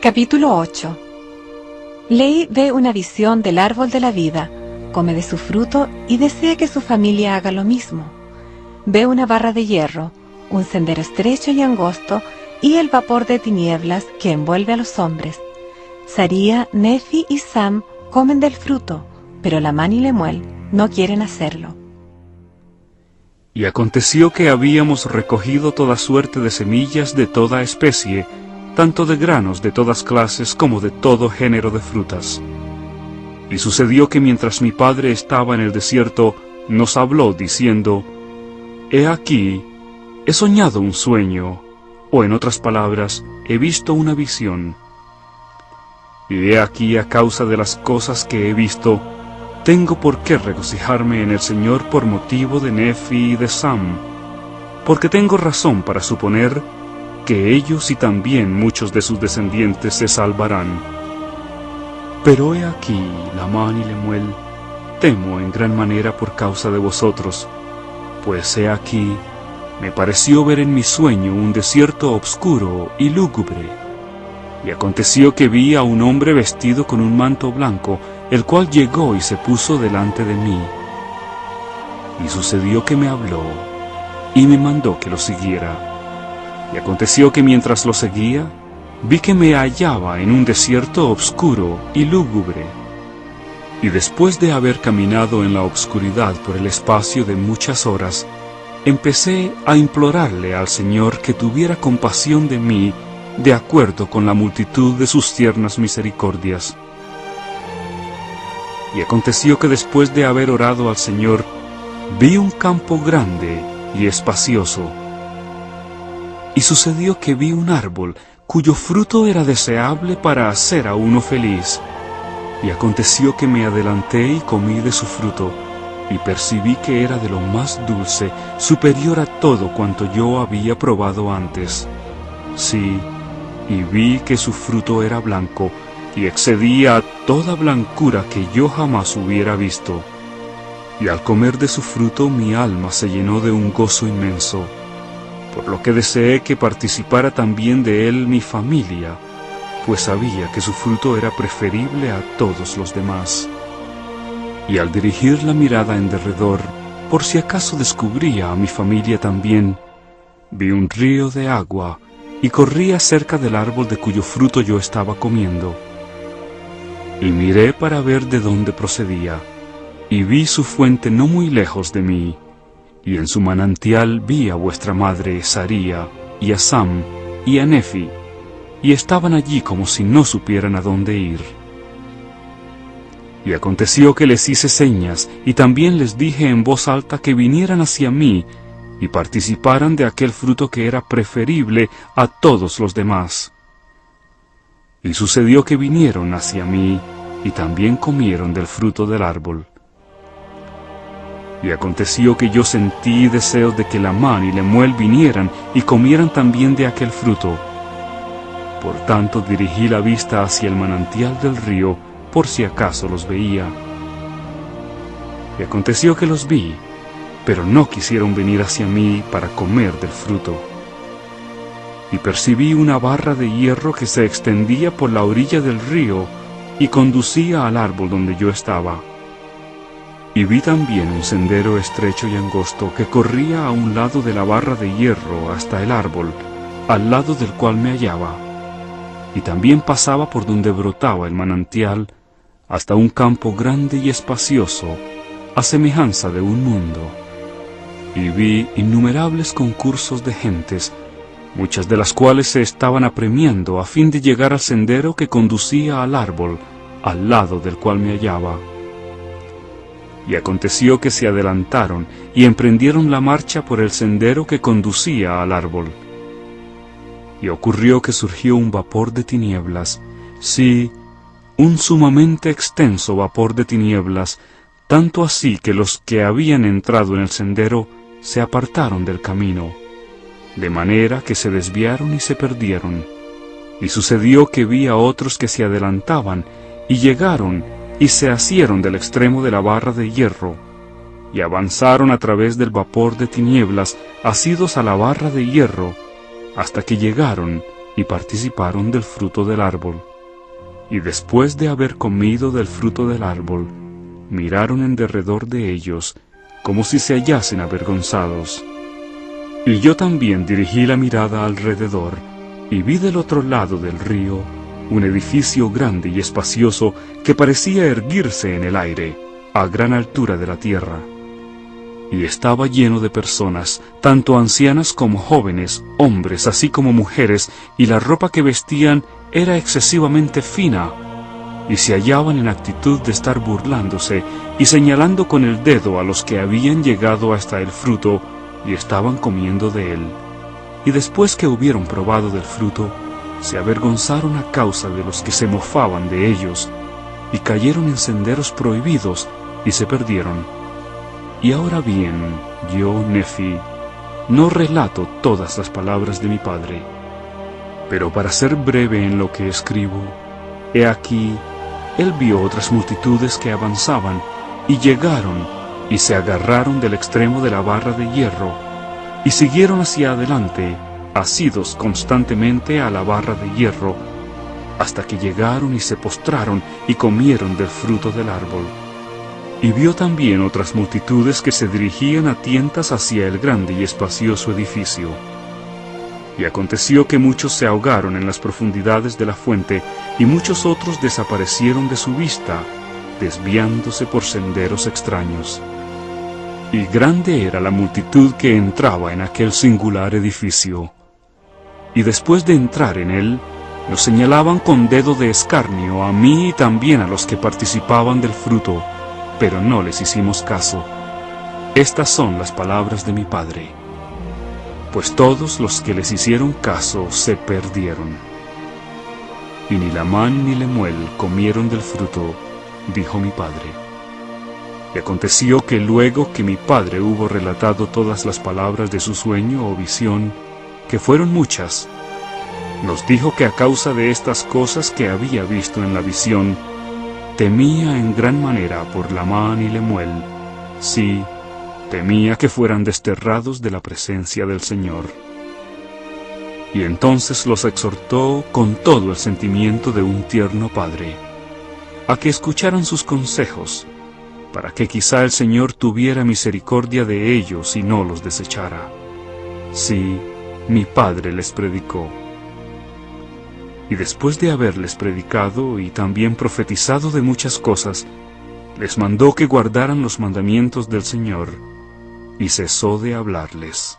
Capítulo 8. Lei ve una visión del árbol de la vida, come de su fruto y desea que su familia haga lo mismo. Ve una barra de hierro, un sendero estrecho y angosto y el vapor de tinieblas que envuelve a los hombres. Saría, Nefi y Sam comen del fruto, pero Lamán y Lemuel no quieren hacerlo. Y aconteció que habíamos recogido toda suerte de semillas de toda especie, tanto de granos de todas clases como de todo género de frutas. Y sucedió que mientras mi padre estaba en el desierto, nos habló diciendo: He aquí, he soñado un sueño, o en otras palabras, he visto una visión. Y he aquí, a causa de las cosas que he visto, tengo por qué regocijarme en el Señor por motivo de Nefi y de Sam, porque tengo razón para suponer que ellos y también muchos de sus descendientes se salvarán. Pero he aquí, Lamán y Lemuel, temo en gran manera por causa de vosotros, pues he aquí, me pareció ver en mi sueño un desierto obscuro y lúgubre. Y aconteció que vi a un hombre vestido con un manto blanco, el cual llegó y se puso delante de mí. Y sucedió que me habló, y me mandó que lo siguiera. Y aconteció que mientras lo seguía, vi que me hallaba en un desierto obscuro y lúgubre. Y después de haber caminado en la obscuridad por el espacio de muchas horas, empecé a implorarle al Señor que tuviera compasión de mí, de acuerdo con la multitud de sus tiernas misericordias. Y aconteció que después de haber orado al Señor, vi un campo grande y espacioso. Y sucedió que vi un árbol, cuyo fruto era deseable para hacer a uno feliz. Y aconteció que me adelanté y comí de su fruto, y percibí que era de lo más dulce, superior a todo cuanto yo había probado antes. Sí, y vi que su fruto era blanco, y excedía a toda blancura que yo jamás hubiera visto. Y al comer de su fruto mi alma se llenó de un gozo inmenso, por lo que deseé que participara también de él mi familia, pues sabía que su fruto era preferible a todos los demás. Y al dirigir la mirada en derredor, por si acaso descubría a mi familia también, vi un río de agua, y corría cerca del árbol de cuyo fruto yo estaba comiendo. Y miré para ver de dónde procedía, y vi su fuente no muy lejos de mí, y en su manantial vi a vuestra madre Saría, y a Sam, y a Nefi, y estaban allí como si no supieran a dónde ir. Y aconteció que les hice señas, y también les dije en voz alta que vinieran hacia mí, y participaran de aquel fruto que era preferible a todos los demás. Y sucedió que vinieron hacia mí, y también comieron del fruto del árbol. Y aconteció que yo sentí deseos de que Lamán y Lemuel vinieran y comieran también de aquel fruto. Por tanto dirigí la vista hacia el manantial del río, por si acaso los veía. Y aconteció que los vi, pero no quisieron venir hacia mí para comer del fruto. Y percibí una barra de hierro que se extendía por la orilla del río y conducía al árbol donde yo estaba. Y vi también un sendero estrecho y angosto que corría a un lado de la barra de hierro hasta el árbol, al lado del cual me hallaba, y también pasaba por donde brotaba el manantial, hasta un campo grande y espacioso, a semejanza de un mundo. Y vi innumerables concursos de gentes, muchas de las cuales se estaban apremiando a fin de llegar al sendero que conducía al árbol, al lado del cual me hallaba. Y aconteció que se adelantaron y emprendieron la marcha por el sendero que conducía al árbol. Y ocurrió que surgió un vapor de tinieblas, sí, un sumamente extenso vapor de tinieblas, tanto así que los que habían entrado en el sendero se apartaron del camino, de manera que se desviaron y se perdieron. Y sucedió que vi a otros que se adelantaban, y llegaron y se asieron del extremo de la barra de hierro, y avanzaron a través del vapor de tinieblas, asidos a la barra de hierro, hasta que llegaron y participaron del fruto del árbol. Y después de haber comido del fruto del árbol, miraron en derredor de ellos, como si se hallasen avergonzados. Y yo también dirigí la mirada alrededor, y vi del otro lado del río un edificio grande y espacioso que parecía erguirse en el aire, a gran altura de la tierra. Y estaba lleno de personas, tanto ancianas como jóvenes, hombres así como mujeres, y la ropa que vestían era excesivamente fina, y se hallaban en actitud de estar burlándose y señalando con el dedo a los que habían llegado hasta el fruto y estaban comiendo de él. Y después que hubieron probado del fruto, se avergonzaron a causa de los que se mofaban de ellos, y cayeron en senderos prohibidos y se perdieron. Y ahora bien, yo, Nefi, no relato todas las palabras de mi padre, pero para ser breve en lo que escribo, he aquí, él vio otras multitudes que avanzaban, y llegaron, y se agarraron del extremo de la barra de hierro, y siguieron hacia adelante, asidos constantemente a la barra de hierro, hasta que llegaron y se postraron y comieron del fruto del árbol. Y vio también otras multitudes que se dirigían a tientas hacia el grande y espacioso edificio. Y aconteció que muchos se ahogaron en las profundidades de la fuente, y muchos otros desaparecieron de su vista, desviándose por senderos extraños. Y grande era la multitud que entraba en aquel singular edificio. Y después de entrar en él, nos señalaban con dedo de escarnio a mí y también a los que participaban del fruto, pero no les hicimos caso. Estas son las palabras de mi padre. Pues todos los que les hicieron caso se perdieron. Y ni Lamán ni Lemuel comieron del fruto, dijo mi padre. Y aconteció que luego que mi padre hubo relatado todas las palabras de su sueño o visión, que fueron muchas, nos dijo que a causa de estas cosas que había visto en la visión, temía en gran manera por Lamán y Lemuel, sí, temía que fueran desterrados de la presencia del Señor. Y entonces los exhortó con todo el sentimiento de un tierno padre, a que escucharan sus consejos, para que quizá el Señor tuviera misericordia de ellos y no los desechara. Sí, mi padre les predicó. Y después de haberles predicado y también profetizado de muchas cosas, les mandó que guardaran los mandamientos del Señor, y cesó de hablarles.